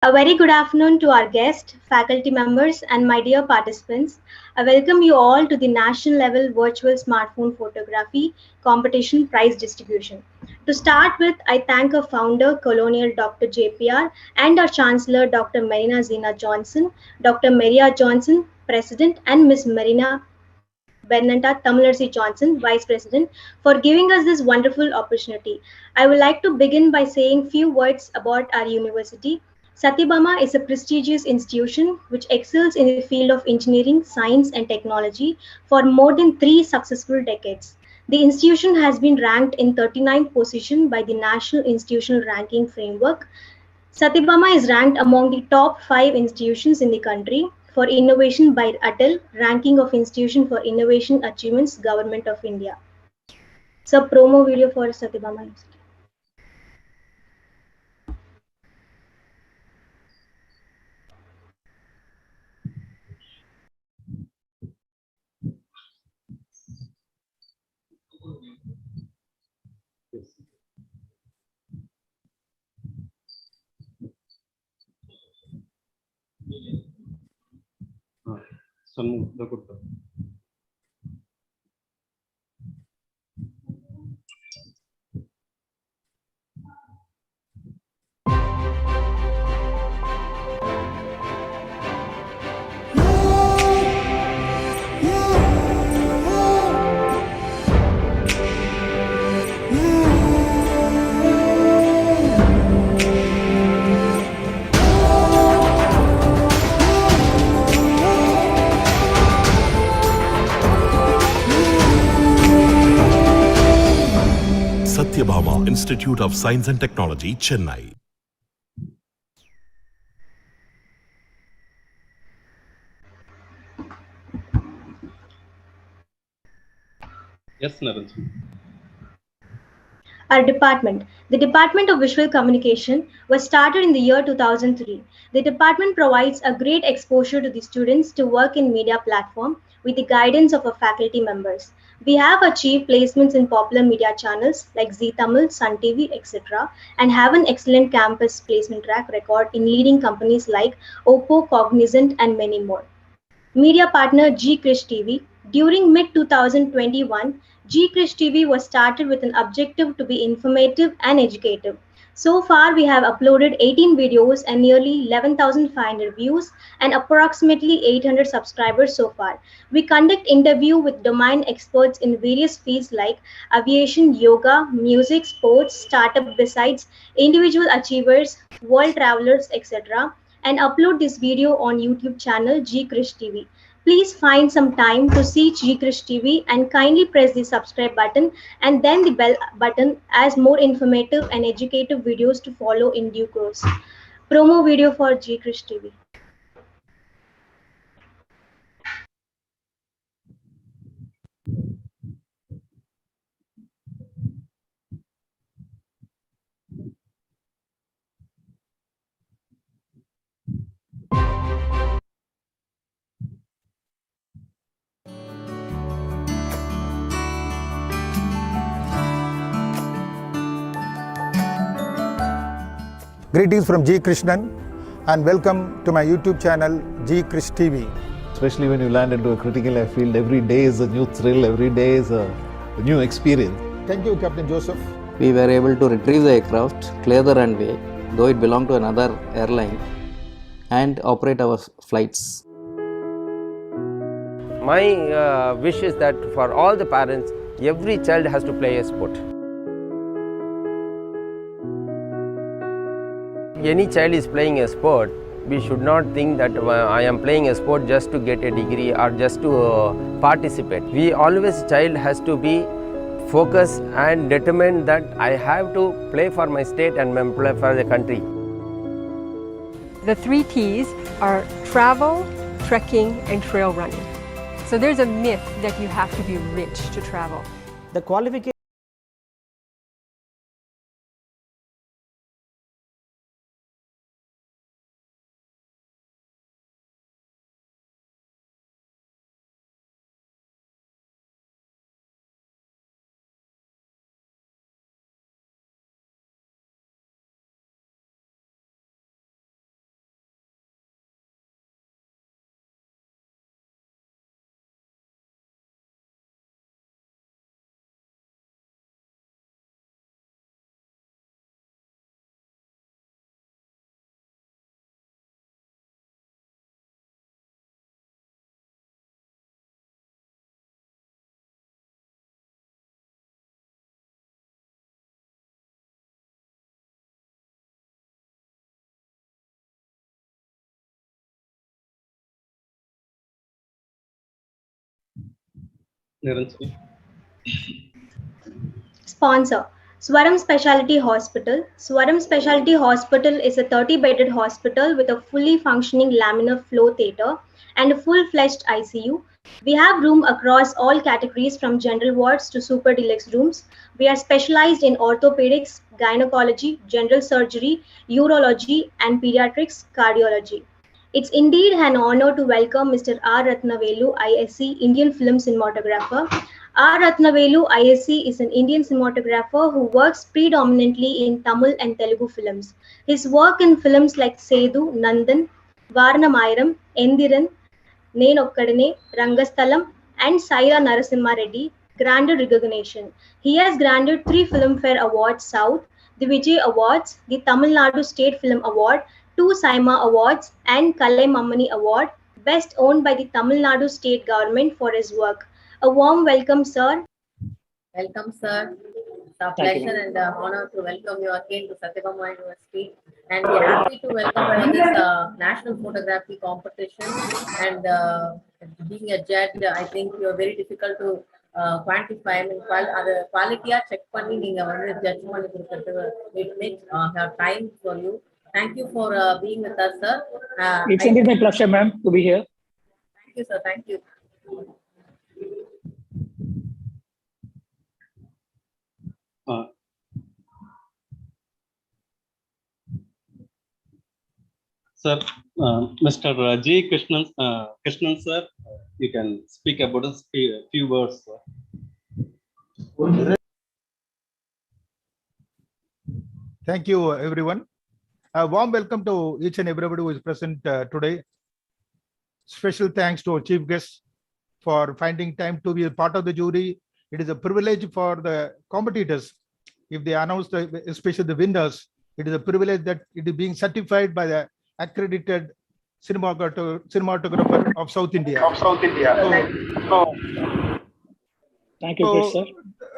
A very good afternoon to our guests, faculty members, and my dear participants. I welcome you all to the national level virtual smartphone photography competition prize distribution. To start with, I thank our founder, Colonial Dr. JPR, and our Chancellor, Dr. Marina Zina Johnson, Dr. Maria Johnson, President, and Ms. Marina Bernenta Tamilarsi Johnson, Vice President, for giving us this wonderful opportunity. I would like to begin by saying few words about our university. Sathyabama is a prestigious institution which excels in the field of engineering, science, and technology for more than three successful decades. The institution has been ranked in 39th position by the National Institutional Ranking Framework. Satyabama is ranked among the top 5 institutions in the country for innovation by ATIL, ranking of institution for innovation achievements, Government of India. So promo video for Satyabama. Sathyabama, Institute of Science and Technology, Chennai. Yes, Naranjan. Our department. The Department of Visual Communication was started in the year 2003. The department provides a great exposure to the students to work in media platform with the guidance of our faculty members. We have achieved placements in popular media channels like Zee Tamil, Sun TV, etc., and have an excellent campus placement track record in leading companies like Oppo, Cognizant, and many more. Media partner KRISH TV. During mid 2021, KRISH TV was started with an objective to be informative and educative. So far, we have uploaded 18 videos and nearly 11,500 views and approximately 800 subscribers so far. We conduct interview with domain experts in various fields like aviation, yoga, music, sports, startup besides individual achievers, world travelers, etc., and upload this video on YouTube channel KRISH TV. Please find some time to see KRISH TV and kindly press the subscribe button and then the bell button as more informative and educative videos to follow in due course. Promo video for KRISH TV. Greetings from G. Krishnan and welcome to my YouTube channel KRISH TV. Especially when you land into a critical field, every day is a new thrill, every day is a new experience. Thank you, Captain Joseph. We were able to retrieve the aircraft, clear the runway, though it belonged to another airline, and operate our flights. My wish is that for all the parents, every child has to play a sport. Any child is playing a sport, we should not think that I am playing a sport just to get a degree or just to participate. We always, child has to be focused and determined that I have to play for my state and play for the country. The 3 T's are travel, trekking, and trail running. So there's a myth that you have to be rich to travel. The qualification Niranjan. Sponsor Swaram Specialty Hospital. Swaram Specialty Hospital is a 30-bedded hospital with a fully functioning laminar flow theatre and a full-fledged ICU. We have room across all categories from general wards to super deluxe rooms. We are specialized in orthopedics, gynecology, general surgery, urology, and pediatrics cardiology. It's indeed an honor to welcome Mr. R. Rathnavelu, ISc, Indian film cinematographer. R. Rathnavelu, ISc, is an Indian cinematographer who works predominantly in Tamil and Telugu films. His work in films like Sedu, Nandan, Varnamayiram, Endiran, Nenokkadane, Rangasthalam, and Saira Narasimha Reddy granted recognition. He has granted 3 Filmfare Awards South, the Vijay Awards, the Tamil Nadu State Film Award, 2 Saima Awards, and Kalai Mammani Award, best owned by the Tamil Nadu State Government for his work. A warm welcome, sir. Welcome, sir. It's a pleasure and honor to welcome you again to Sathyabama University. And we're happy to welcome you for this national photography competition. And being a judge, I think you're very difficult to quantify. I mean, the quality check panni neenga vandu judge panni kudukkறது it makes have time for you. Thank you for being with us, sir. It's indeed my pleasure, ma'am, to be here. Thank you, sir. Thank you. Sir, Mr. G. Krishnan, sir, you can speak about a few words, sir. Thank you, everyone. A warm welcome to each and everybody who is present today. Special thanks to our chief guest for finding time to be a part of the jury. It is a privilege for the competitors. If they announce, especially the winners, it is a privilege that it is being certified by the accredited cinematographer of South India. Thank you, sir.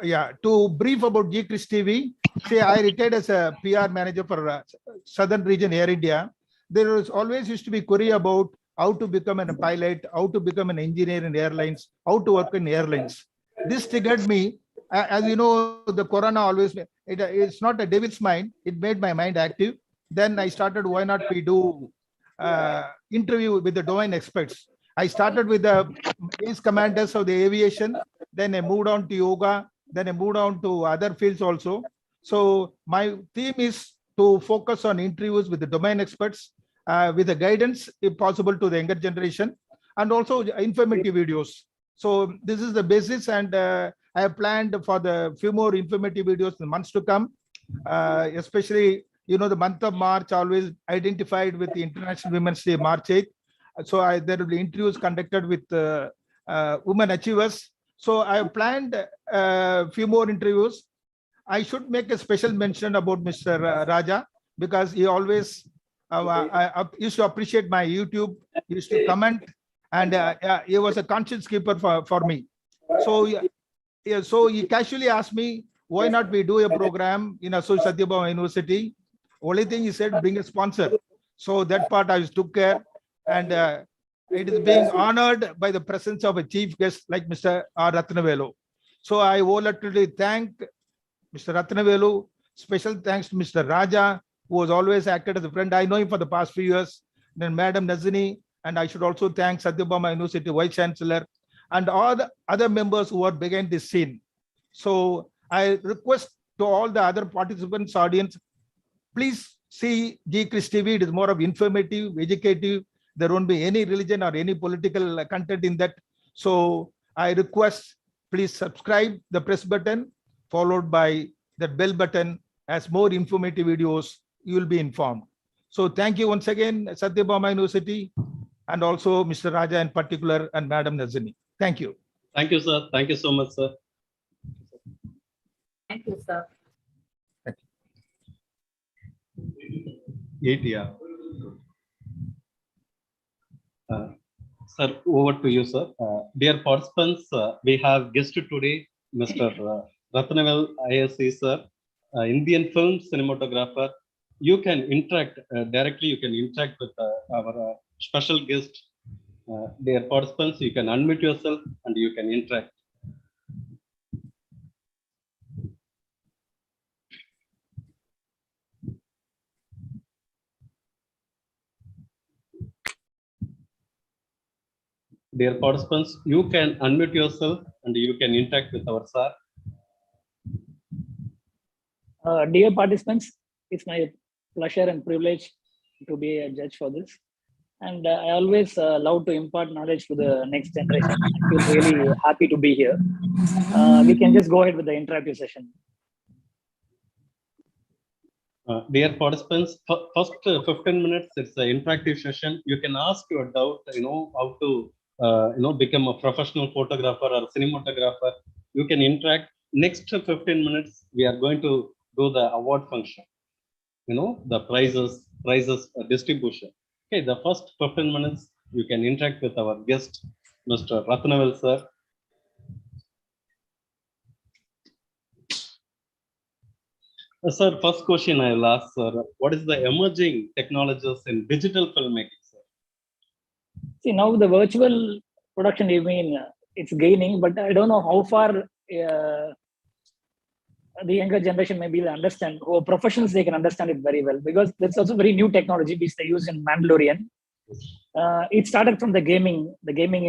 Yeah, to brief about KRISH TV, say I retired as a PR manager for Southern Region Air India. There was always used to be query about how to become a pilot, how to become an engineer in airlines, how to work in airlines. This triggered me. As you know, the corona always, it's not a devil's mind. It made my mind active. Then I started, why not we do interview with the domain experts. I started with the ace commanders of the aviation. Then I moved on to yoga. Then I moved on to other fields also. So my theme is to focus on interviews with the domain experts, with the guidance, if possible, to the younger generation, and also informative videos. So this is the basis, and I have planned for the few more informative videos in the months to come, especially, you know, the month of March always identified with the International Women's Day, March 8th. So there will be interviews conducted with women achievers. So I have planned a few more interviews. I should make a special mention about Mr. Raja, because he always I used to appreciate my YouTube, he used to comment, and he was a conscience keeper for me. So so he casually asked me, why not we do a program in Sathyabama University? Only thing he said, bring a sponsor. So that part I took care, and it is being honored by the presence of a chief guest like Mr. R. Rathnavelu. So I wholeheartedly thank Mr. Rathnavelu. Special thanks to Mr. Raja, who has always acted as a friend. I know him for the past few years. Then Madam Nazini, and I should also thank Sathyabama University Vice Chancellor and all the other members who are behind this scene. So I request to all the other participants, audience, please see KRISH TV. It is more of informative, educative. There won't be any religion or any political content in that. So I request, please subscribe the press button, followed by the bell button. As more informative videos, you will be informed. So thank you once again, Sathyabama University, and also Mr. Raja in particular, and Madam Nazini. Thank you. Thank you, sir. Thank you so much, sir. Thank you, sir. Yeah. Sir, over to you, sir. Dear participants, we have guest today, Mr. Rathnavelu, ISc, sir, Indian film cinematographer. You can interact directly. You can interact with our special guest. Dear participants, you can unmute yourself and you can interact. Dear participants, you can unmute yourself and you can interact with our sir. Dear participants, it's my pleasure and privilege to be a judge for this. And I always love to impart knowledge to the next generation. I feel really happy to be here. We can just go ahead with the interactive session. Dear participants, first 15 minutes, it's an interactive session. You can ask your doubt, how to, become a professional photographer or cinematographer. You can interact. Next 15 minutes, we are going to do the award function, the prizes distribution. Okay, the first 15 minutes, you can interact with our guest, Mr. Rathnavelu, sir. Sir, first question I will ask, sir. What is the emerging technologies in digital filmmaking, sir? See, now the virtual production, it's gaining, but I don't know how far the younger generation maybe will understand, or professionals, they can understand it very well, because there's also very new technology which they use in Mandalorian. It started from the gaming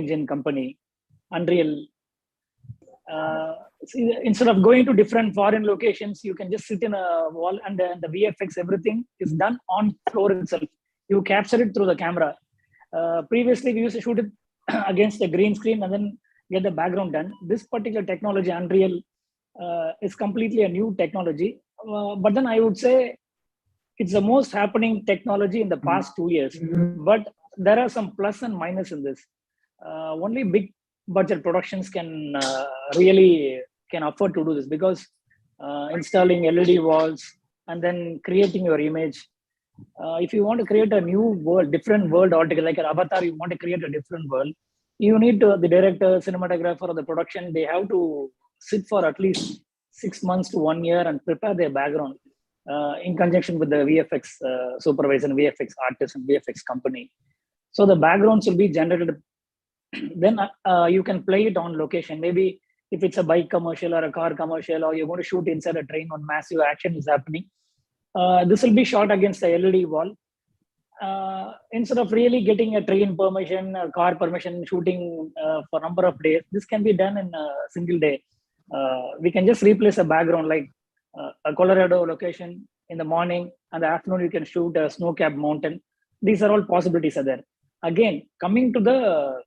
engine company, Unreal. Instead of going to different foreign locations, you can just sit in a wall and the VFX, everything is done on floor itself. You capture it through the camera. Previously, we used to shoot it against a green screen and then get the background done. This particular technology, Unreal, is completely a new technology. But then I would say it's the most happening technology in the past 2 years. But there are some plus and minus in this. Only big budget productions can really afford to do this, because installing LED walls and then creating your image. If you want to create a new world, different world altogether, like an avatar, you want to create a different world, you need to, the director, cinematographer, or the production, they have to sit for at least 6 months to 1 year and prepare their background in conjunction with the VFX supervisor, VFX artist, and VFX company. So the backgrounds will be generated. Then you can play it on location. Maybe if it's a bike commercial or a car commercial, or you're going to shoot inside a train when massive action is happening, this will be shot against the LED wall. Instead of really getting a train permission, a car permission, shooting for a number of days, this can be done in a single day. We can just replace a background, like a Colorado location in the morning, and the afternoon you can shoot a snow-capped mountain. These are all possibilities are there. Again, coming to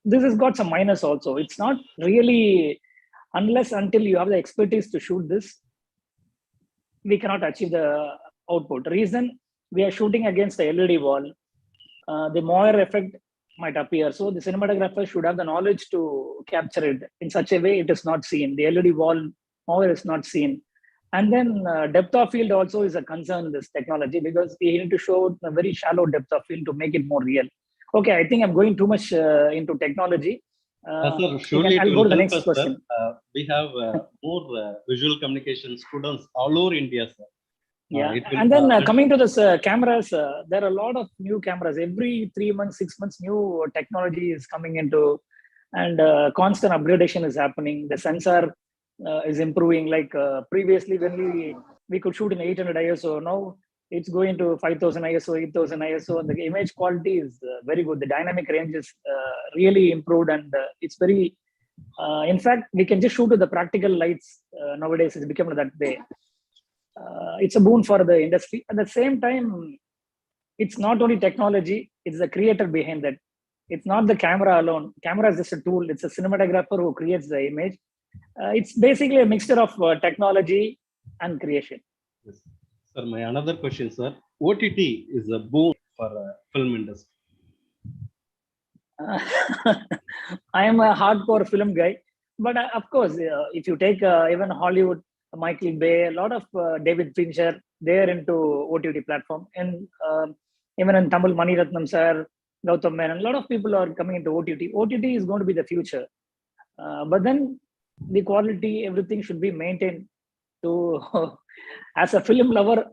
this has got some minus also. It's not really, unless until you have the expertise to shoot this, we cannot achieve the output. Reason, we are shooting against the LED wall. The moire effect might appear. So the cinematographer should have the knowledge to capture it in such a way it is not seen. The LED wall moire is not seen. And then depth of field also is a concern in this technology, because we need to show a very shallow depth of field to make it more real. Okay, I think I'm going too much into technology. Sir, surely I'll go to the next question. We have more visual communication students all over India, sir. Yeah, and then coming to this cameras, there are a lot of new cameras. Every 3 months, 6 months, new technology is coming into, and constant upgradation is happening. The sensor is improving. Like previously, when we could shoot in 800 ISO, now it's going to 5000 ISO, 8000 ISO, and the image quality is very good. The dynamic range is really improved, and it's very. In fact, we can just shoot with the practical lights nowadays. It's become that way. It's a boon for the industry. At the same time, it's not only technology, it's the creator behind that. It's not the camera alone. Camera is just a tool. It's a cinematographer who creates the image. It's basically a mixture of technology and creation. Yes. Sir, my another question, sir. OTT is a boon for film industry. I am a hardcore film guy, but of course, if you take even Hollywood, Michael Bay, a lot of David Fincher, they're into OTT platform, and even in Tamil, Mani Ratnam sir, Gautam Menon, a lot of people are coming into OTT. OTT is going to be the future, but then the quality, everything should be maintained. To as a film lover,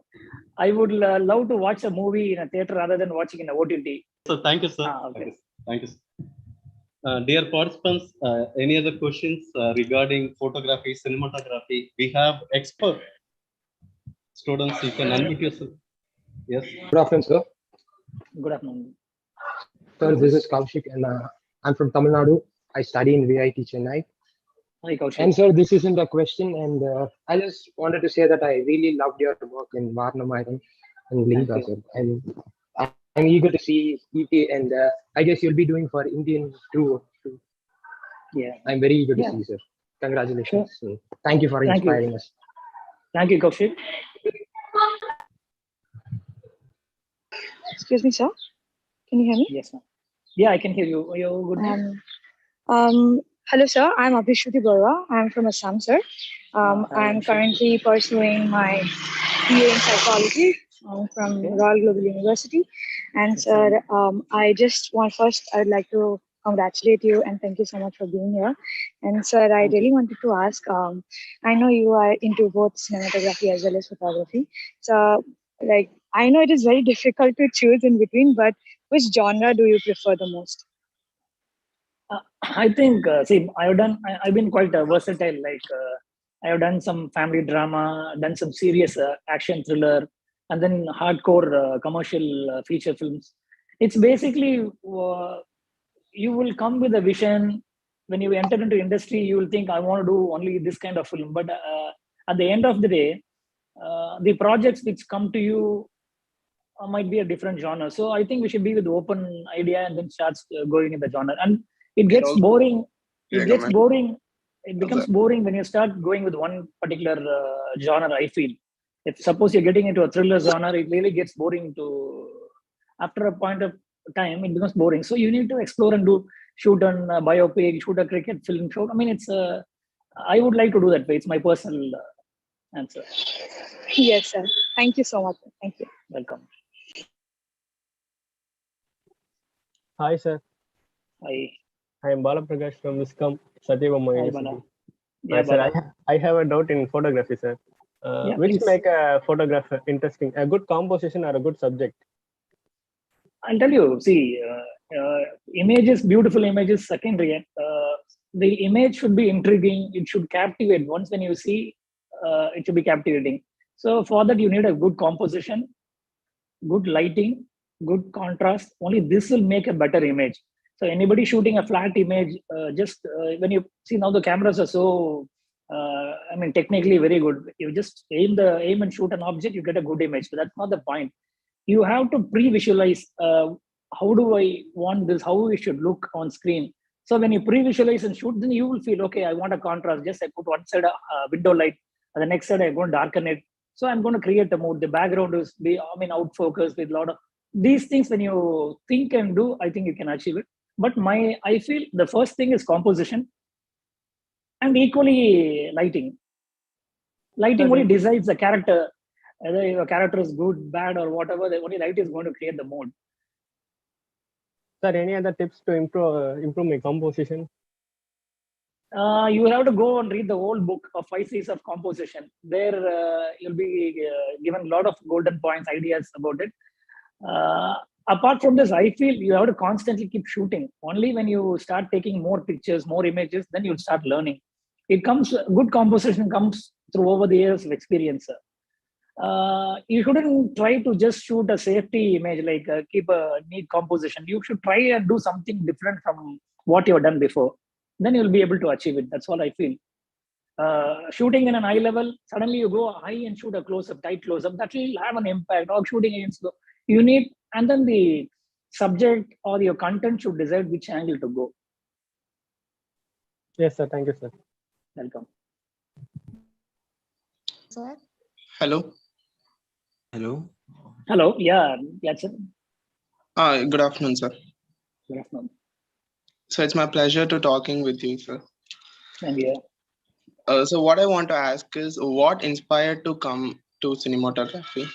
I would love to watch a movie in a theater rather than watching in a OTT. So thank you, sir. Okay. Thank you, sir. Dear participants, any other questions regarding photography, cinematography? We have expert students. You can unmute yourself. Yes. Good afternoon, sir. Good afternoon. Sir, this is Kaushik, and I'm from Tamil Nadu. I study in VIT Chennai. Hi, Kaushik. And sir, this isn't a question, and I just wanted to say that I really loved your work in Varnamayan and Linga, sir. And I'm eager to see EP, and I guess you'll be doing for Indian too. Yeah. I'm very eager to Yeah. see, sir. Congratulations. So, thank you for Thank you. inspiring us. Thank you, Kaushik. Excuse me, sir. Can you hear me? Yes, ma'am. Yeah, I can hear you. Your good name? Hello, sir. I'm Abhishruti Barwa. I'm from Assam, sir. I'm currently pursuing my BA in psychology from Royal Global University. And sir, I'd like to congratulate you and thank you so much for being here. And sir, I really wanted to ask, I know you are into both cinematography as well as photography. So, like, I know it is very difficult to choose in between, but which genre do you prefer the most? I think, I've been quite versatile. Like, I have done some family drama, done some serious action thriller, and then hardcore commercial feature films. It's basically, you will come with a vision. When you enter into industry, you will think, I want to do only this kind of film. But at the end of the day, the projects which come to you might be a different genre. So I think we should be with open idea and then start going in the genre. And it gets boring. It gets boring. It becomes boring when you start going with one particular genre. I feel, if suppose you're getting into a thriller genre, it really gets boring. After a point of time, it becomes boring. So you need to explore and shoot on biopic, shoot a cricket film. Shoot. I mean, I would like to do that way. It's my personal answer. Yes, sir. Thank you so much. Thank you. Welcome. Hi, sir. Hi. I am Bala Prakash from Viscom, Sathyabama Hi, University. Bala. Yeah, Sir, Bala. I have a doubt in photography, sir. Which please. make a photographer interesting? A good composition or a good subject? I'll tell you. See, images, beautiful images, secondary. The image should be intriguing. It should captivate. Once when you see, it should be captivating. So for that, you need a good composition, good lighting, good contrast. Only this will make a better image. So anybody shooting a flat image, when you see now the cameras are so, technically very good. You just aim and shoot an object, you get a good image. But that's not the point. You have to pre-visualize. How do I want this? How it should look on screen? So when you pre-visualize and shoot, then you will feel, okay, I want a contrast. Just I put one side a window light, and the next side I'm going to darken it. So I'm going to create a mood. The background is out focus with a lot of these things. When you think and do, I think you can achieve it. But I feel the first thing is composition, and equally lighting. Lighting only decides the character. Whether your character is good, bad, or whatever, the only light is going to create the mood. Sir, any other tips to improve my composition? You have to go and read the whole book of 5 C's of composition. There you'll be given a lot of golden points, ideas about it. Apart from this, I feel you have to constantly keep shooting. Only when you start taking more pictures, more images, then you'll start learning. Good composition comes through over the years of experience. You shouldn't try to just shoot a safety image, like keep a neat composition. You should try and do something different from what you've done before. Then you'll be able to achieve it. That's all I feel. Shooting in an eye level, suddenly you go high and shoot a close-up, tight close-up. That will have an impact. Or shooting against you need, and then the subject or your content should decide which angle to go. Yes, sir. Thank you, sir. Welcome. Sir. Hello. Hello. Yeah, that's it. Good afternoon, sir. Good afternoon. So it's my pleasure to talking with you, sir. And yeah. So what I want to ask is, what inspired to come to cinematography?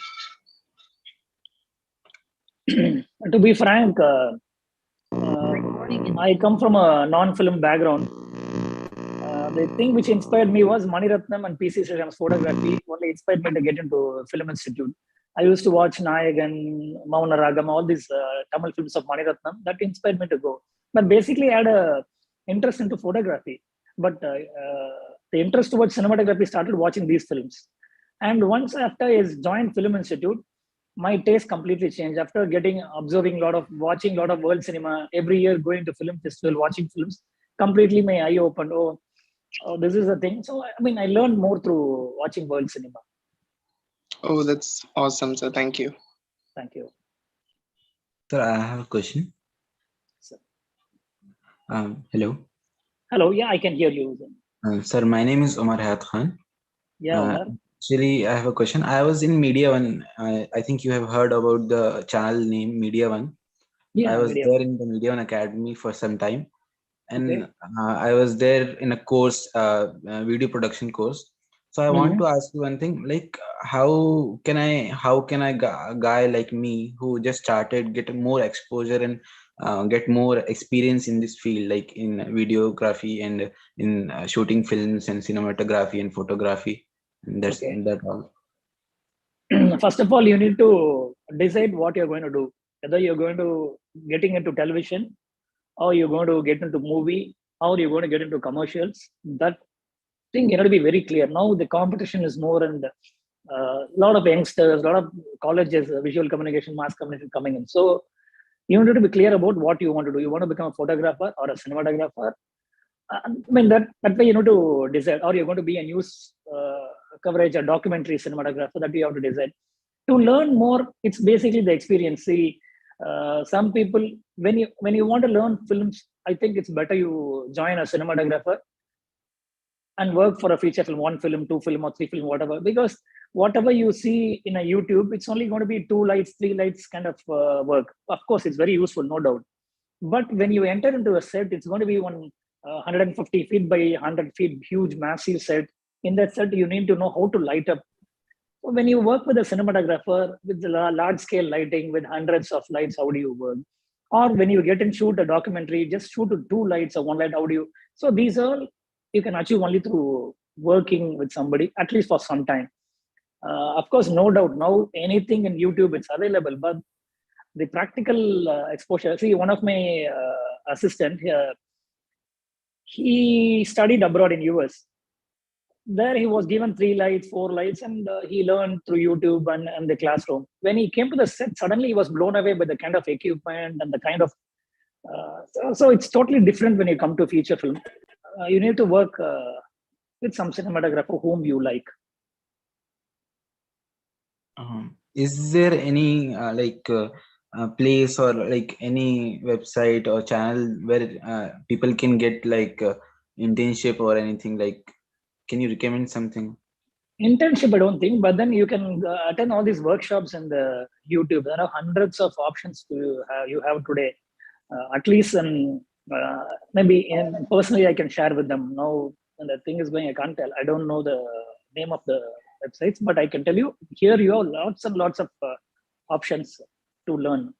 To be frank, I come from a non-film background. The thing which inspired me was Mani Ratnam and P.C. Sriram's photography. Only inspired me to get into Film Institute. I used to watch Nayagan, Mauna Ragam, all these Tamil films of Mani Ratnam. That inspired me to go. But basically, I had a interest into photography. But the interest towards cinematography started watching these films. And once after I joined Film Institute, my taste completely changed after watching a lot of world cinema every year, going to film festival, watching films. Completely, my eye opened. Oh, this is a thing. So I mean, I learned more through watching world cinema. Oh, that's awesome, sir. Thank you. Thank you. Sir, I have a question. Sir. Hello. Hello. Yeah, I can hear you. Sir, my name is Omar Hayat Khan. Yeah, Omar. Actually, I have a question. I was in Media One. I think you have heard about the channel name Media One. Yeah, I was Media there One. in the Media One Academy for some time, and Okay. I was there in a course, video production course. So I want to ask you one thing, like how can a guy like me who just started get more exposure and get more experience in this field, like in videography and in shooting films and cinematography and photography, and that all. First of all, you need to decide what you're going to do. Whether you're going to getting into television, or you're going to get into movie, or you're going to get into commercials. That thing you have to be very clear. Now the competition is more, and a lot of youngsters, a lot of colleges, visual communication, mass communication coming in. So you need to be clear about what you want to do. You want to become a photographer or a cinematographer. I mean that way you need to decide, or you're going to be a news coverage, a documentary cinematographer. That you have to decide. To learn more, it's basically the experience. See, some people when you want to learn films, I think it's better you join a cinematographer and work for a feature film, 1 film, 2 film, or 3 film, whatever. Because whatever you see in a YouTube, it's only going to be 2 lights, 3 lights kind of work. Of course, it's very useful, no doubt. But when you enter into a set, it's going to be 150 feet by 100 feet, huge, massive set. In that set, you need to know how to light up. So when you work with a cinematographer with large scale lighting, with hundreds of lights, how do you work? Or when you get and shoot a documentary, just shoot with 2 lights or 1 light, how do you? So these are you can achieve only through working with somebody, at least for some time. Of course, no doubt, now anything in YouTube it's available, but the practical exposure. See, one of my assistant here, he studied abroad in US. There he was given 3 lights, 4 lights, and he learned through YouTube and the classroom. When he came to the set, suddenly he was blown away by the kind of equipment and the kind of. So it's totally different when you come to feature film. You need to work with some cinematographer whom you like. Is there any place or like any website or channel where people can get like internship or anything? Like, can you recommend something? Internship, I don't think, but then you can attend all these workshops in the YouTube. There are hundreds of options you have today. At least, maybe personally, I can share with them. Now, and the thing is going, I can't tell. I don't know the name of the websites, but I can tell you here you have lots and lots of options to learn.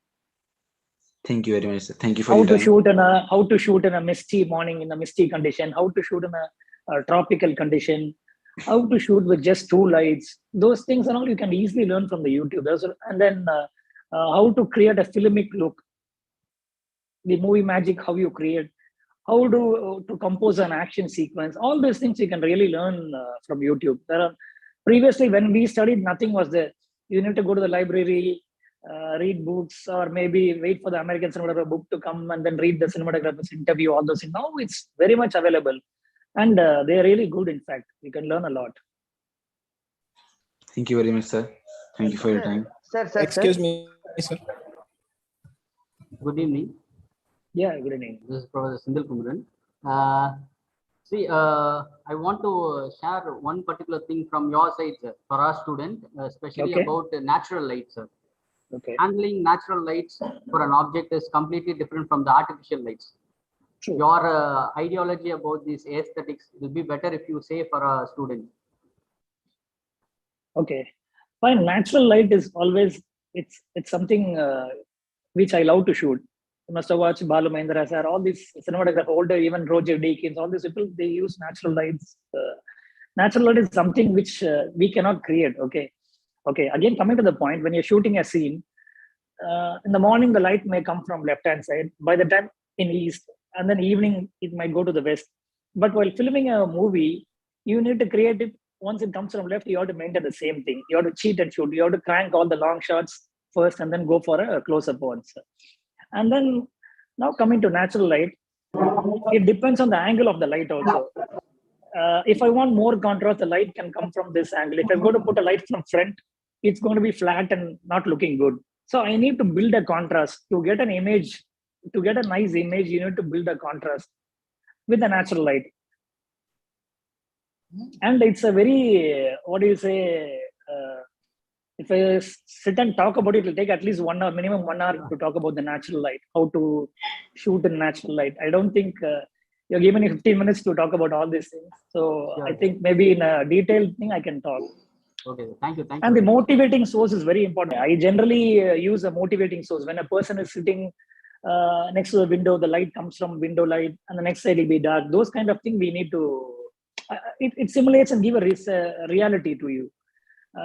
Thank you very much, sir. Thank you for how your to time. how to shoot in a misty morning, in a misty condition, how to shoot in a tropical condition, how to shoot with just 2 lights. Those things and all you can easily learn from the YouTube. And then how to create a filmic look, the movie magic, how you create, how to compose an action sequence. All these things you can really learn from YouTube. Previously when we studied, nothing was there. You need to go to the library, read books, or maybe wait for the American cinematographer book to come and then read the cinematographer's interview, all those things. Now it's very much available, and they're really good. In fact, you can learn a lot. Thank you very much, sir. Thank you for your time. Sir, Excuse me, sir. Good evening. Yeah, good evening. This is Professor Sindil Kumran. I want to share one particular thing from your side, sir, for our student, especially about natural light, sir. Okay. Handling natural lights for an object is completely different from the artificial lights. True. Your ideology about these aesthetics will be better if you say for a student. Okay, fine. Natural light is always it's something which I love to shoot. You must have watched Balu Mahendra sir, all these cinematographers, older, even Roger Deakins, all these people, they use natural lights. Natural light is something which we cannot create. Okay. Again, coming to the point, when you're shooting a scene, in the morning the light may come from left-hand side. By the time in east, and then evening it might go to the west. But while filming a movie, you need to create it once it comes from left, you have to maintain the same thing. You have to cheat and shoot. You have to crank all the long shots first and then go for a close-up once. And then now coming to natural light, it depends on the angle of the light also. If I want more contrast, the light can come from this angle. If I'm going to put a light from front, it's going to be flat and not looking good. So I need to build a contrast. To get an image, to get a nice image, you need to build a contrast with the natural light. And it's a very, what do you say, if I sit and talk about it, it'll take at least 1 hour, minimum 1 hour to talk about the natural light, how to shoot in natural light. I don't think you're giving me 15 minutes to talk about all these things. So I think maybe in a detailed thing I can talk. Okay, thank you. And the motivating source is very important. I generally use a motivating source. When a person is sitting next to the window, the light comes from window light, and the next side will be dark. Those kind of things we need to, it simulates and give a reality to you.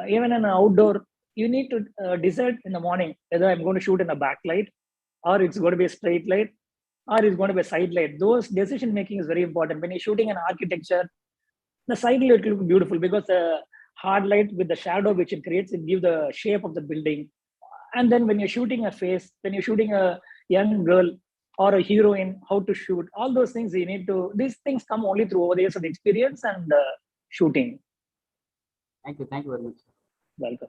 Even in an outdoor, you need to decide in the morning whether I'm going to shoot in a backlight, or it's going to be a straight light, or it's going to be a side light. Those decision making is very important. When you're shooting an architecture, the side light will look beautiful because the hard light with the shadow which it creates, it gives the shape of the building. And then when you're shooting a face, when you're shooting a young girl or a heroine, how to shoot, all those things you need to, these things come only through over the years of experience and shooting. Thank you very much. Welcome.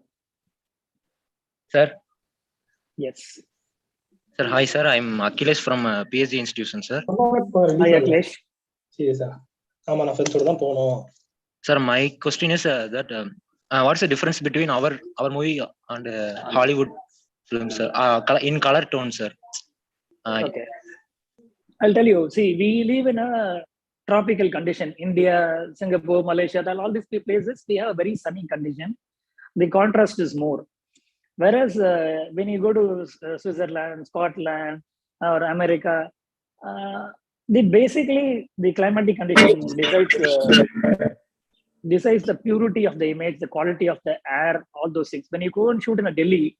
Sir? Yes. Sir, hi sir, I'm Akhilesh from PSG institution, sir. Hi Akhilesh. Sir, my question is that what's the difference between our movie and Hollywood films, sir? In color tone, sir. Okay. I'll tell you, see, we live in a tropical condition. India, Singapore, Malaysia, all these places, we have a very sunny condition. The contrast is more. Whereas when you go to Switzerland, Scotland, or America, basically the climatic condition decides the purity of the image, the quality of the air, all those things. When you go and shoot in a Delhi,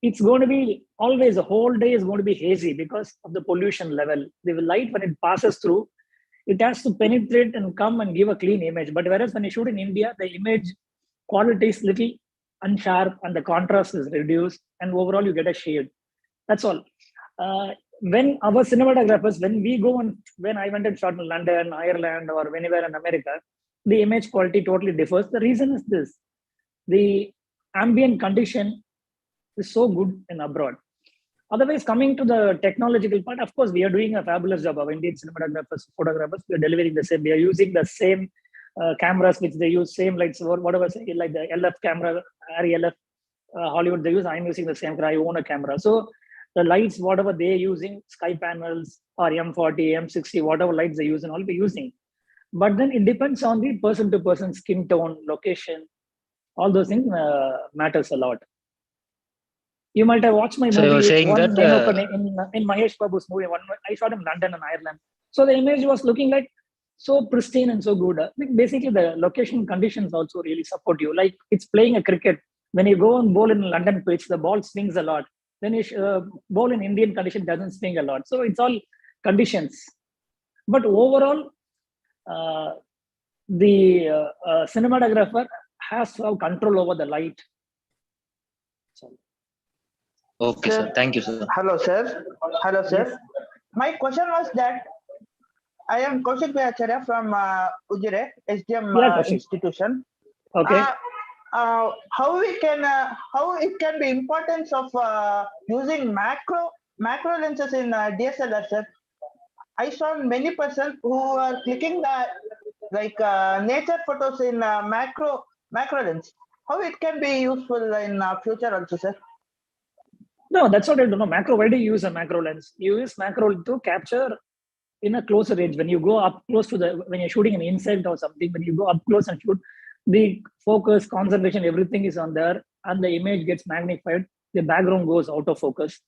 it's going to be always, the whole day is going to be hazy because of the pollution level. The light, when it passes through, it has to penetrate and come and give a clean image. But whereas when you shoot in India, the image quality is little unsharp and the contrast is reduced, and overall you get a shade. That's all. When our cinematographers, when I went and shot in London, Ireland, or anywhere in America, the image quality totally differs. The reason is this: the ambient condition is so good in abroad. Otherwise, coming to the technological part, of course, we are doing a fabulous job. Our Indian cinematographers, photographers, we are delivering the same. We are using the same cameras which they use, same lights, or whatever, say, like the LF camera, RLF, Hollywood they use. I'm using the same camera. I own a camera. So the lights, whatever they're using, sky panels or M40, M60, whatever lights they use, and all we're using. But then it depends on the person-to-person skin tone, location. All those things matters a lot. You might have watched my movie. So you're saying that in Mahesh Babu's movie, I shot in London and Ireland. So the image was looking like so pristine and so good. Basically, the location conditions also really support you. Like it's playing a cricket. When you go and bowl in London pitch, the ball swings a lot. When you bowl in Indian condition, doesn't swing a lot. So it's all conditions. But overall, the cinematographer has to have control over the light. Okay, sir. Thank you, sir. Hello, sir. Hello, sir. Yes. My question was that I am Kaushik Acharya from Ujire SDM institution. Okay. How it can be importance of using macro lenses in DSLR, sir? I saw many persons who are clicking the nature photos in macro lens. How it can be useful in future also, sir? No, that's what I don't know. Macro, why do you use a macro lens? You use macro to capture in a closer range. When you go up close to when you're shooting an insect or something, when you go up close and shoot, the focus, concentration, everything is on there, and the image gets magnified. The background goes out of focus.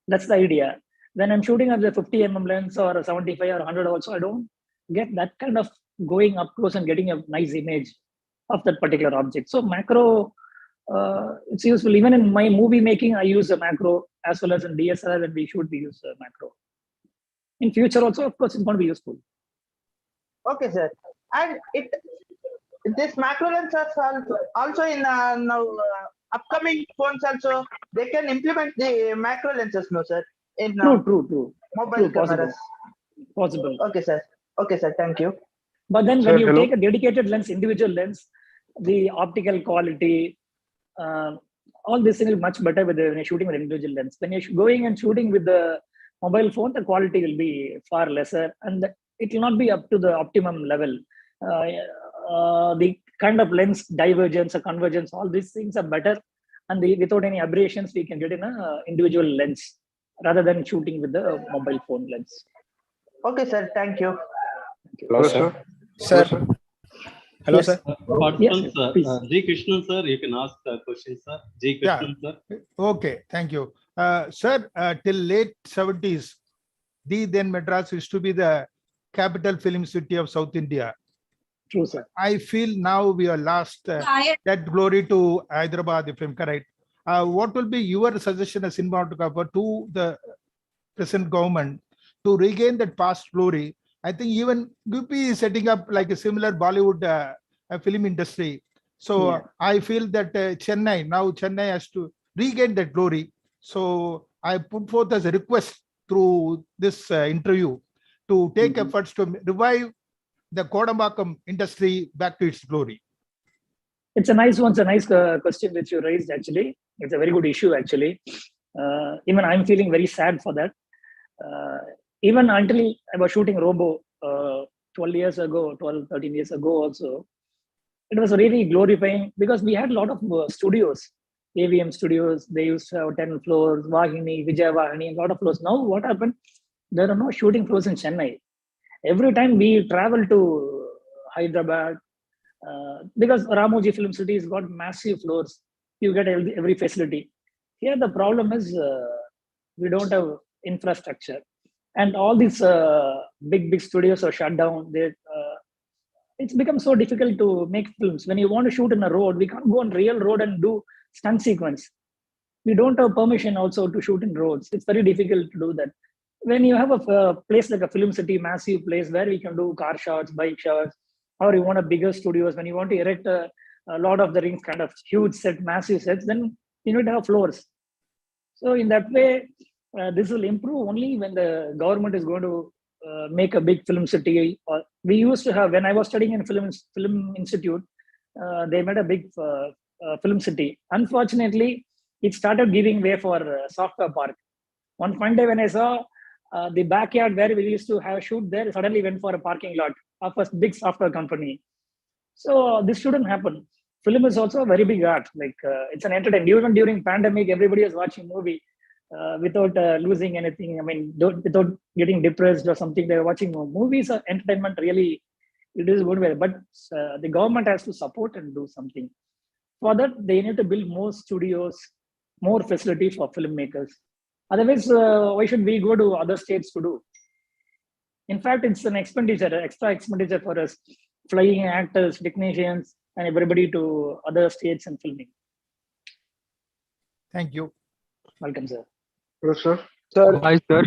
That's the idea. When I'm shooting at the 50 mm lens or a 75 or 100 also, I don't get that kind of going up close and getting a nice image of that particular object. So macro, it's useful. Even in my movie making, I use a macro as well as in DSLR, and we should use a macro. In future also, of course, it's going to be useful. Okay, sir. And this macro lens also in now upcoming phones also they can implement the macro lenses, no sir, in True. mobile cameras. Possible. Okay, sir. Okay, sir. Thank you. But then Sir, when you hello? take a dedicated lens, individual lens, the optical quality, all this thing is much better when you're shooting with individual lens. When you're going and shooting with the mobile phone, the quality will be far lesser and it will not be up to the optimum level. The kind of lens divergence or convergence, all these things are better, and without any aberrations, we can get in a individual lens rather than shooting with the mobile phone lens. Okay, sir. Thank you. Hello, sir. Sir. Hello, Yes. sir. Participants, please. G. Krishnan, sir, you can ask questions, sir. G. Krishnan, sir. Okay, thank you. Sir, till late 70s, the then Madras used to be the capital film city of South India. True, sir. I feel now we are lost that glory to Hyderabad, if I'm correct. What will be your suggestion as cinematographer to the present government to regain that past glory? I think even UP is setting up like a similar Bollywood film industry. So Yeah. I feel that Chennai has to regain that glory. So I put forth as a request through this interview to take efforts to revive the Kodambakam industry back to its glory. It's a nice one. It's a nice question which you raised, actually. It's a very good issue, actually. Even I'm feeling very sad for that. Even until I was shooting Robo 13 years ago also, it was really glorifying because we had a lot of studios, AVM studios. They used to have 10 floors, Vahini, Vijay Vahini, a lot of floors. Now what happened? There are no shooting floors in Chennai. Every time we travel to Hyderabad, because Ramoji Film City has got massive floors, you get every facility. Here the problem is we don't have infrastructure, and all these big studios are shut down. It's become so difficult to make films. When you want to shoot in a road, we can't go on real road and do stunt sequence. We don't have permission also to shoot in roads. It's very difficult to do that. When you have a place like a film city, massive place where we can do car shots, bike shots, or you want a bigger studios, when you want to erect a Lord of the Rings kind of huge set, massive sets, then you need to have floors. So in that way, this will improve only when the government is going to make a big film city. We used to have, when I was studying in Film Institute, they made a big film city. Unfortunately, it started giving way for software park. One fine day when I saw the backyard where we used to have shoot there, suddenly went for a parking lot of a big software company. So this shouldn't happen. Film is also a very big art. Like it's an entertainment. Even during pandemic, everybody is watching movie without losing anything. I mean, without getting depressed or something. They're watching movies. Or entertainment really, it is good way. But the government has to support and do something. For that, they need to build more studios, more facility for filmmakers. Otherwise, why should we go to other states to do? In fact, it's an expenditure, extra expenditure for us, flying actors, technicians, and everybody to other states and filming. Thank you. Welcome, sir. Hello, sir. Hi, sir.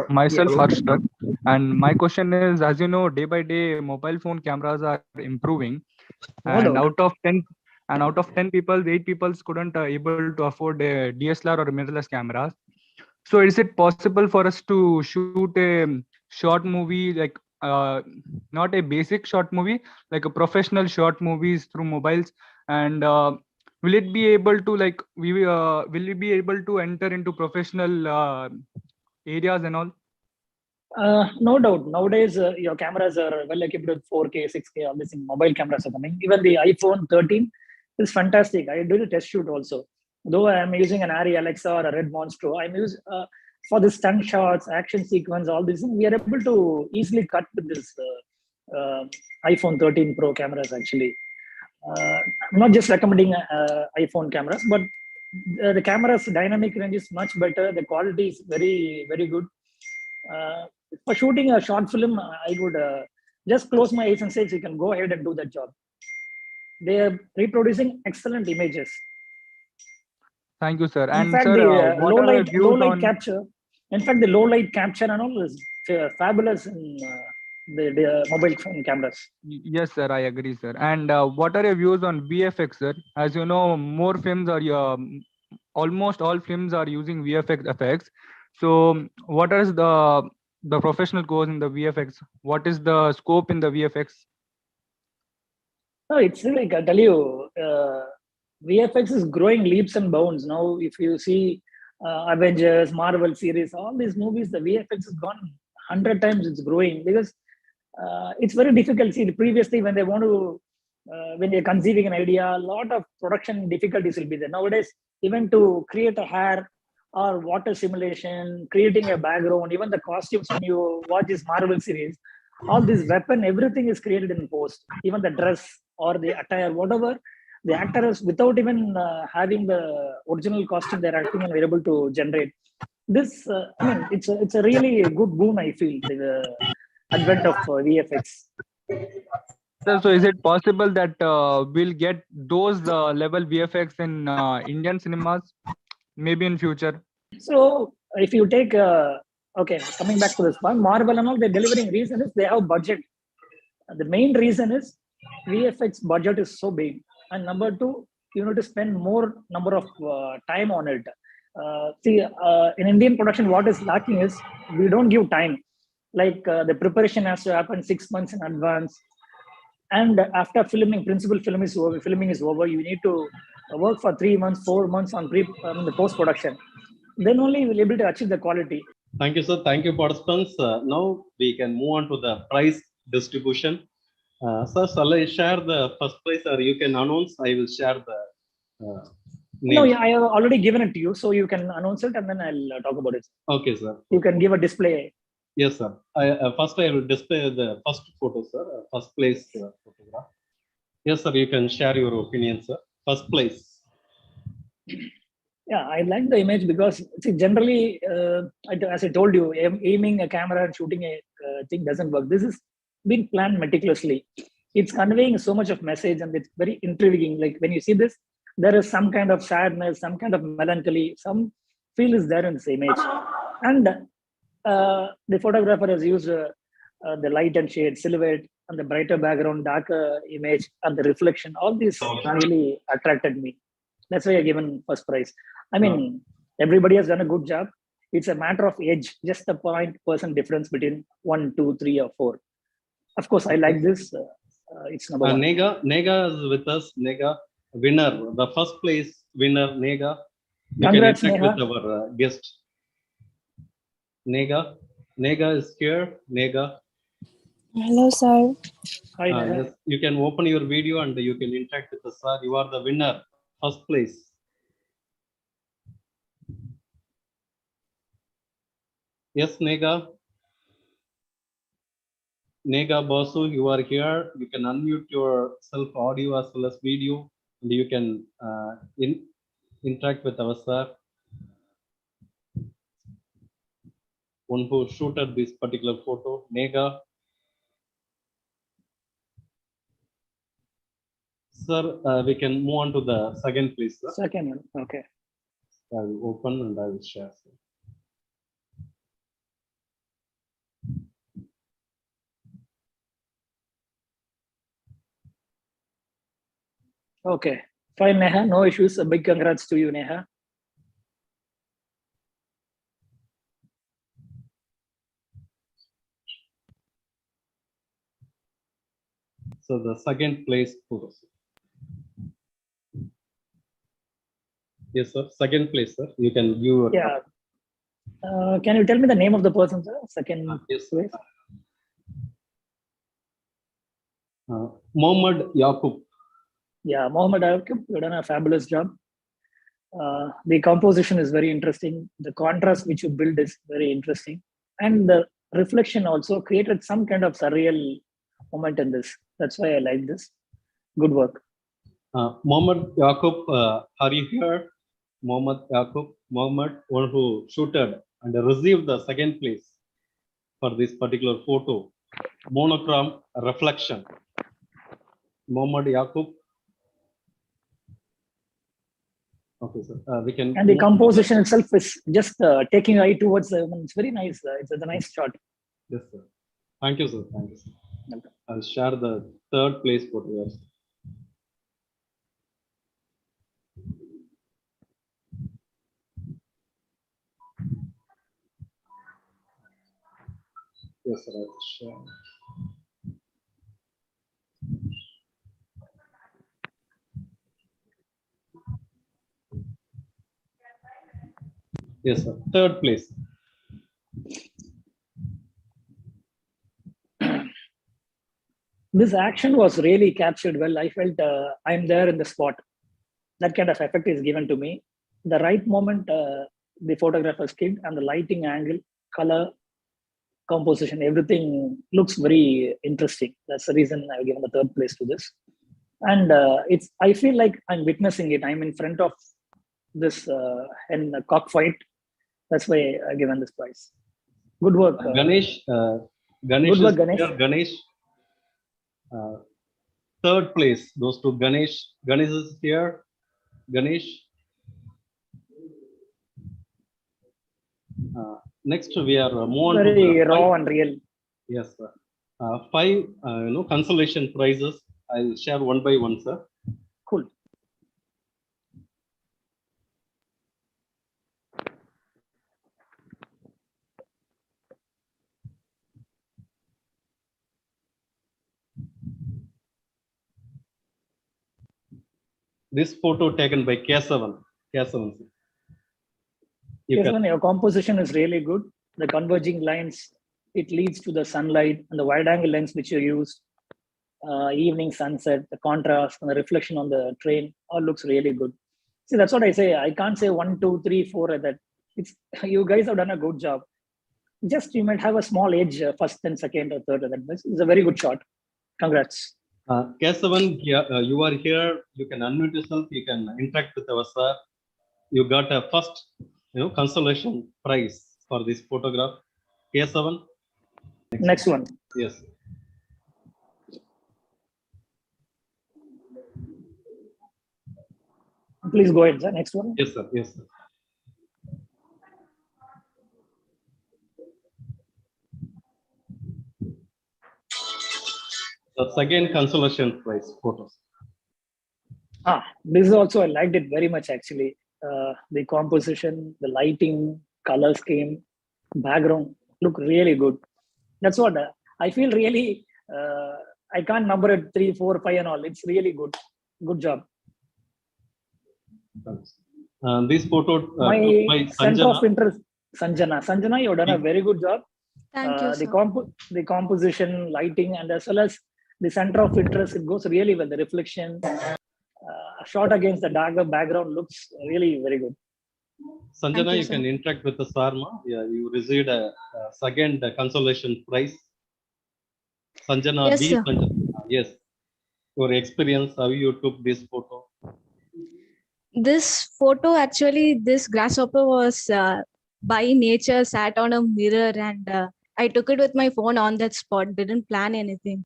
Myself, Hello. Harsh, sir. And my question is, as you know, day by day, mobile phone cameras are improving, and out of 10 people, 8 people couldn't able to afford a DSLR or mirrorless cameras. So is it possible for us to shoot a short movie, like not a basic short movie, like a professional short movies through mobiles? And will it be able to, like, will we be able to enter into professional areas and all? No doubt. Nowadays, your cameras are well equipped with 4K, 6K, all these mobile cameras are coming. Even the iPhone 13 is fantastic. I did a test shoot also. Though I am using an Arri Alexa or a Red Monstro, I'm using for the stunt shots, action sequence, all these things, we are able to easily cut with this iPhone 13 Pro cameras actually. I'm not just recommending iPhone cameras, but the camera's dynamic range is much better. The quality is very, very good. For shooting a short film, I would just close my eyes and say, you can go ahead and do that job. They are reproducing excellent images. Thank you, sir. In And fact, sir, the what are your views low light on? capture. In fact, the low light capture and all is fabulous in the mobile phone cameras. Yes, sir, I agree, sir. And what are your views on VFX, sir? As you know, more films are almost all films are using VFX effects. So, what is the professional course in the VFX? What is the scope in the VFX? No, it's like I tell you, VFX is growing leaps and bounds. Now, if you see Avengers, Marvel series, all these movies, the VFX has gone 100 times. It's growing because it's very difficult. See, previously when they want to, when they're conceiving an idea, a lot of production difficulties will be there. Nowadays, even to create a hair or water simulation, creating a background, even the costumes when you watch this Marvel series, all this weapon, everything is created in post. Even the dress or the attire, whatever, the actors without even having the original costume they're acting and we're able to generate. This, I mean, it's a really good boon. I feel the advent of VFX. Sir, so is it possible that we'll get those level VFX in Indian cinemas, maybe in future? So if you take, okay, coming back to this one, Marvel and all, they're delivering. Reason is they have budget. The main reason is VFX budget is so big, and number two, you need to spend more number of time on it. In Indian production, what is lacking is we don't give time. Like the preparation has to happen 6 months in advance, and after filming, principal filming is over. You need to work for 3 months, 4 months on the post production. Then only you will be able to achieve the quality. Thank you, sir. Thank you, participants. Now we can move on to the prize distribution. Sir, shall I share the first prize, or you can announce? I will share the name. No, yeah, I have already given it to you, so you can announce it and then I'll talk about it. Okay, sir. You can give a display. Yes, sir. First, I will display the first photo, sir. First place photograph. Yes, sir. You can share your opinion, sir. First place. Yeah, I like the image because see, generally, as I told you, aiming a camera and shooting a thing doesn't work. This is been planned meticulously. It's conveying so much of message and it's very intriguing. Like when you see this, there is some kind of sadness, some kind of melancholy, some feel is there in this image. And the photographer has used the light and shade, silhouette, and the brighter background, darker image, and the reflection. All these really attracted me. That's why I given first prize. I mean, everybody has done a good job. It's a matter of age, just a 0.% difference between 1, 2, 3, or 4. Of course, I like this. It's number 1. Nega is with us. Nega, winner, the first place winner, Nega. You Congrats, can interact Neha. with our guest. Nega is here. Nega. Hello, sir. Hi, Neha. Yes, you can open your video and you can interact with us, sir. You are the winner, first place. Yes, Nega. Nega Basu, you are here. You can unmute yourself, audio as well as video, and you can interact with our sir. One who shooted this particular photo, Nega. Sir, we can move on to the second, please, sir. Second one, okay. I will open and I will share, sir. Okay, fine, Neha. No issues. A big congrats to you, Neha. So the second place photo. Yes, sir. Second place, sir. You can view. Yeah. Can you tell me the name of the person, sir? Second yes, place. Mohammed Yaqub. Yeah, Mohammed Yaqub, you've done a fabulous job. The composition is very interesting. The contrast which you build is very interesting. And the reflection also created some kind of surreal moment in this. That's why I like this. Good work. Mohammed Yaqub, are you here? Mohammed Yaqub, Mohammed, one who shooted and received the second place for this particular photo. Monochrome reflection. Mohammed Yaqub. Okay, sir. We can. And the composition itself is just taking eye towards the. It's very nice. It's a nice shot. Yes, sir. Thank you, sir. Thank you, sir. I'll share the third place photographs. Yes, sir. I'll share. Yes, sir. Third place. This action was really captured well. I felt I'm there in the spot. That kind of effect is given to me. The right moment, the photographer's kid and the lighting angle, color, composition, everything looks very interesting. That's the reason I've given the third place to this. And I feel like I'm witnessing it. I'm in front of this in a cockfight. That's why I've given this prize. Good work. Ganesh Good work, is Ganesh. here. Ganesh. Third place goes to Ganesh. Ganesh is here. Ganesh. Next, we are more very raw and real. Yes, sir. 5 consolation prizes. I'll share one by one, sir. Cool. This photo taken by Kesavan. Kesavan, sir. Your composition is really good. The converging lines, it leads to the sunlight, and the wide angle lens which you use, evening sunset, the contrast and the reflection on the train, all looks really good. See, that's what I say. I can't say 1, 2, 3, 4 like that. It's you guys have done a good job. Just you might have a small edge first, then second or third. It's a very good shot. Congrats. Kesavan, you are here. You can unmute yourself. You can interact with our sir. You got a first, consolation prize for this photograph. Kesavan. Next one. Yes. Please go ahead, sir. Next one. Yes, sir. Yes, sir. The second consolation prize photos. This is also, I liked it very much actually. The composition, the lighting, color scheme, background look really good. That's what I feel really, I can't number it 3, 4, 5 and all. It's really good. Good job. This photo My took by center Sanjana. of interest, Sanjana. Sanjana, you've done a very good job. Thank you, sir. The composition, lighting, and as well as the center of interest, it goes really well. The reflection, shot against the darker background looks really very good. Sanjana, you can interact with the Sarma. Yeah, you received a second consolation prize. Sanjana, Yes, B. sir. Sanjana. Yes. Your experience, how you took this photo? This photo, actually, this grasshopper was by nature sat on a mirror, and I took it with my phone on that spot. Didn't plan anything.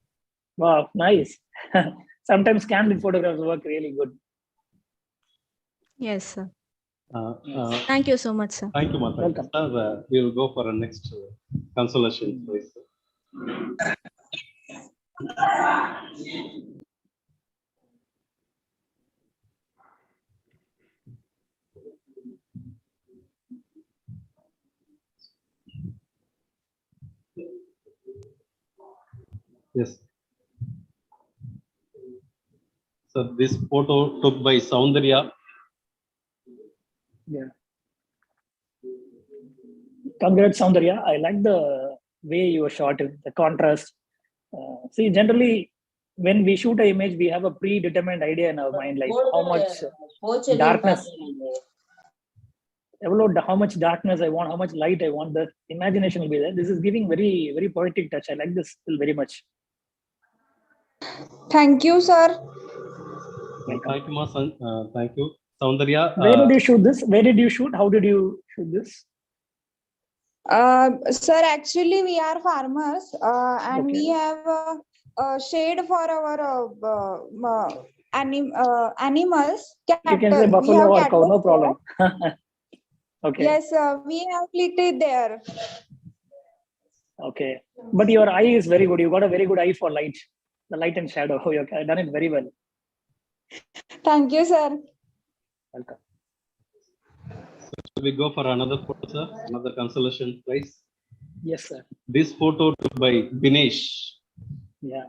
Wow, nice. Sometimes candid photographs work really good. Yes, sir. Thank you so much, sir. Thank you, Mata. Welcome. Sir, we will go for a next consolation prize. Yes. So this photo took by Soundarya. Yeah. Congrats, Soundarya. I like the way you shot it, the contrast. See, generally, when we shoot an image, we have a predetermined idea in our mind, like how much darkness, how much darkness I want, how much light I want. The imagination will be there. This is giving very, very poetic touch. I like this still very much. Thank you, sir. Thank you, Ma. Thank you, Soundarya. Where did you shoot this? Where did you shoot? How did you shoot this? Sir, actually, we are farmers and we have a shade for our animals. You can say buffalo or cow, no problem. Okay. Yes, we have clicked it there. Okay, but your eye is very good. You got a very good eye for light, the light and shadow. You've done it very well. Thank you, sir. Welcome. Should we go for another photo, sir? Another consolation prize? Yes, sir. This photo took by Dinesh. Yeah.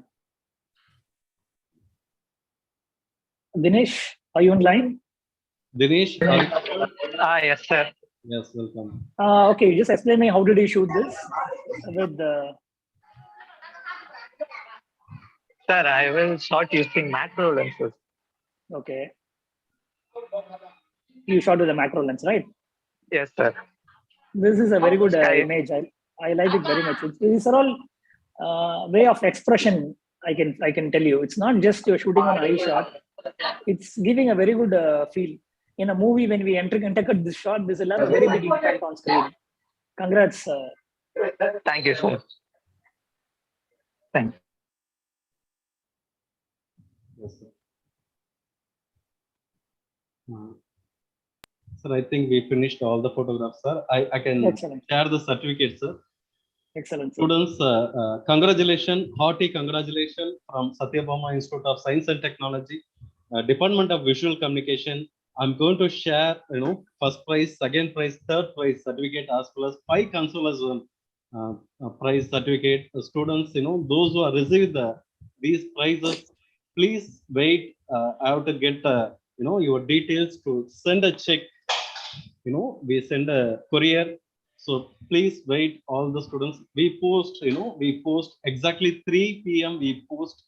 Dinesh, are you online? Dinesh, yes, sir. Yes, welcome. Okay, just explain me how did you shoot this with the. Sir, I will shot using macro lenses. Okay. You shot with a macro lens, right? Yes, sir. This is a very good image. I like it very much. These are all way of expression. I can tell you, it's not just you're shooting on eye shot. It's giving a very good feel. In a movie, when we enter this shot, this will have a very big impact on screen. Congrats. Thank you, sir. Thank you. Yes, sir. Sir, I think we finished all the photographs, sir. I can share the certificate, sir. Excellent. Sir. Students, congratulations, hearty congratulations from Sathyabama Institute of Science and Technology, Department of Visual Communication. I'm going to share, first prize, second prize, third prize certificate, as well as 5 consolation prize certificate. Students, those who are received these prizes, please wait. I have to get, your details to send a check. We send a courier. So please wait, all the students. We post exactly 3 p.m. We post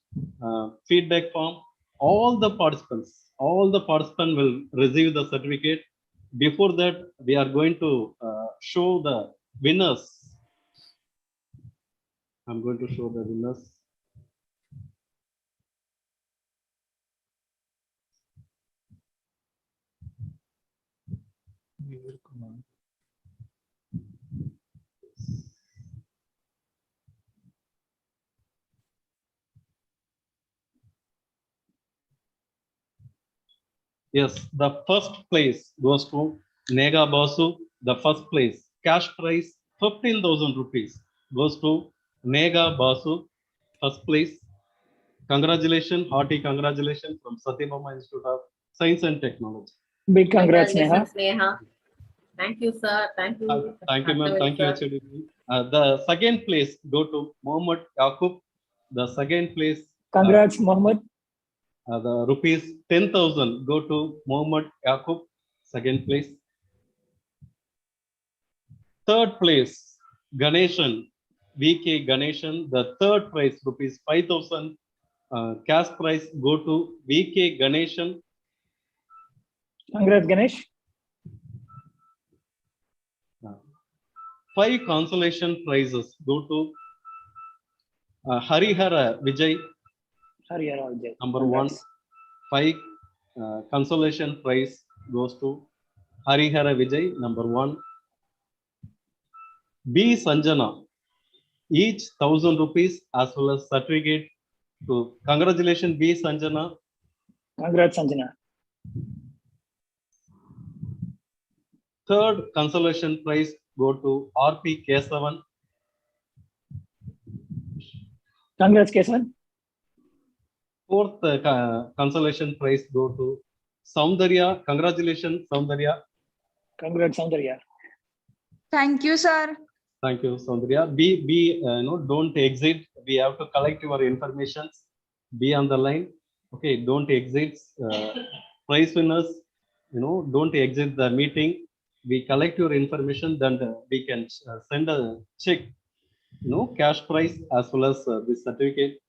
feedback form. All the participants will receive the certificate. Before that, we are going to show the winners. I'm going to show the winners. Yes, the first place goes to Nega Basu. The first place, cash prize 15,000 rupees goes to Nega Basu. First place. Congratulations, hearty congratulations from Sathyabama Institute of Science and Technology. Big congrats, Neha. Thank you, sir. Thank you. Thank you, ma'am. Thank you, HOD. The second place go to Mohammed Yaqub. The second place. Congrats, Mohammed. The rupees 10,000 go to Mohammed Yaqub. Second place. Third place, Ganeshan, VK Ganeshan. The third prize, rupees 5,000. Cash prize go to VK Ganeshan. Congrats, Ganesh. 5 consolation prizes go to Harihara Vijay. Harihara Vijay. Number 1. 5 consolation prize goes to Harihara Vijay. Number 1. B Sanjana. Each 1,000 rupees as well as certificate to congratulations B Sanjana. Congrats, Sanjana. Third consolation prize go to RP Kesavan. Congrats, Kesavan. Fourth consolation prize go to Soundarya. Congratulations, Soundarya. Congrats, Soundarya. Thank you, sir. Thank you, Soundarya. Don't exit. We have to collect your information. Be on the line. Okay, don't exit. Prize winners, don't exit the meeting. We collect your information, then we can send a check, cash prize as well as this certificate.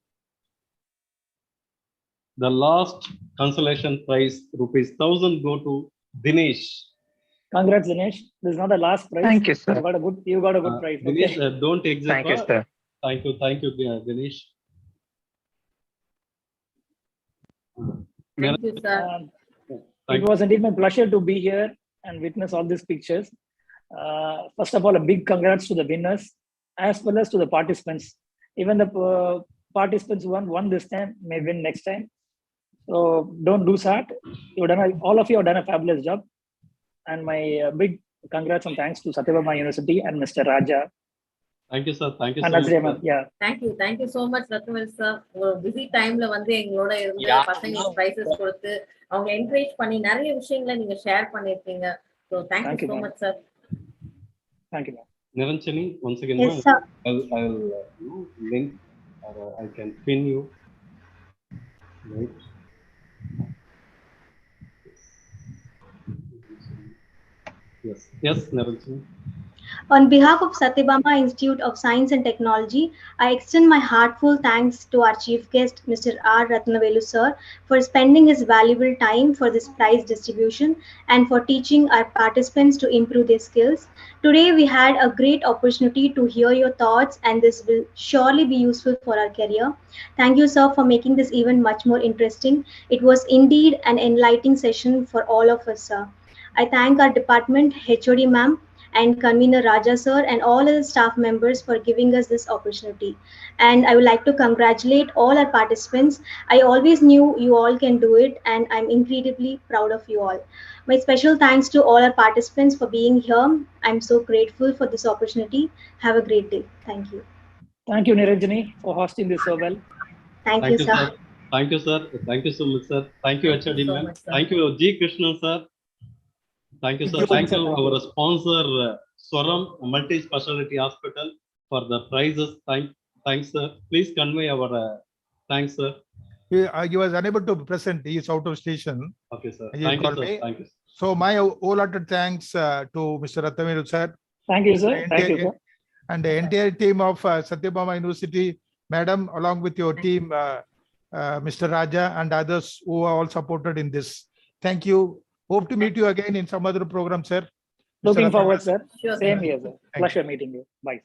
The last consolation prize, rupees 1,000 go to Dinesh. Congrats, Dinesh. This is not the last prize. Thank you, sir. You got a good prize. Dinesh, okay. Don't exit. Thank you, sir. Thank you, Dinesh. Thank you, sir. It was indeed my pleasure to be here and witness all these pictures. First of all, a big congrats to the winners as well as to the participants. Even the participants who won this time may win next time. So don't lose heart. All of you have done a fabulous job. And my big congrats and thanks to Sathyabama University and Mr. Raja Thank you, sir. Thank you And so much, Sathyabama, sir. yeah. Thank you so much, Rathnavelu sir. ஒரு busy timeல வந்து எங்களோட இருந்து பசங்களுக்கு prizes கொடுத்து அவங்க encourage பண்ணி நிறைய விஷயங்களை நீங்க ஷேர் பண்ணிருக்கீங்க. So thank you so much, sir. Thank you, ma'am. Niranjani, once again, Yes, sir. I'll link or I can pin you. Right. Yes, Niranjani. On behalf of Sathyabama Institute of Science and Technology, I extend my heartfelt thanks to our chief guest, Mr. R. Rathnavelu sir, for spending his valuable time for this prize distribution and for teaching our participants to improve their skills. Today, we had a great opportunity to hear your thoughts, and this will surely be useful for our career. Thank you, sir, for making this event much more interesting. It was indeed an enlightening session for all of us, sir. I thank our department, HOD ma'am, and convener Raja sir and all other staff members for giving us this opportunity. And I would like to congratulate all our participants. I always knew you all can do it, and I'm incredibly proud of you all. My special thanks to all our participants for being here. I'm so grateful for this opportunity. Have a great day. Thank you. Thank you, Niranjani, for hosting this so well. Thank you, sir. Thank you, sir. Thank you so much, sir. Thank you, HOD ma'am. Thank you, G. Krishnan, sir. Thank you, sir. Thank you, our sponsor, Swaram Multi-Speciality Hospital, for the prizes. Thanks, sir. Please convey our thanks, sir. He was unable to present. He is out of station. Okay, sir. He Thank you, called sir. me. Thank you. So my wholehearted thanks to Mr. Rathnavelu sir. Thank you, sir. Thank you, sir. And the entire team of Sathyabama University, madam, along with your team, Mr. Raja and others who are all supported in this. Thank you. Hope to meet you again in some other program, sir. Looking forward, sir. Sure, Same sir. here, sir. Pleasure meeting you. Bye.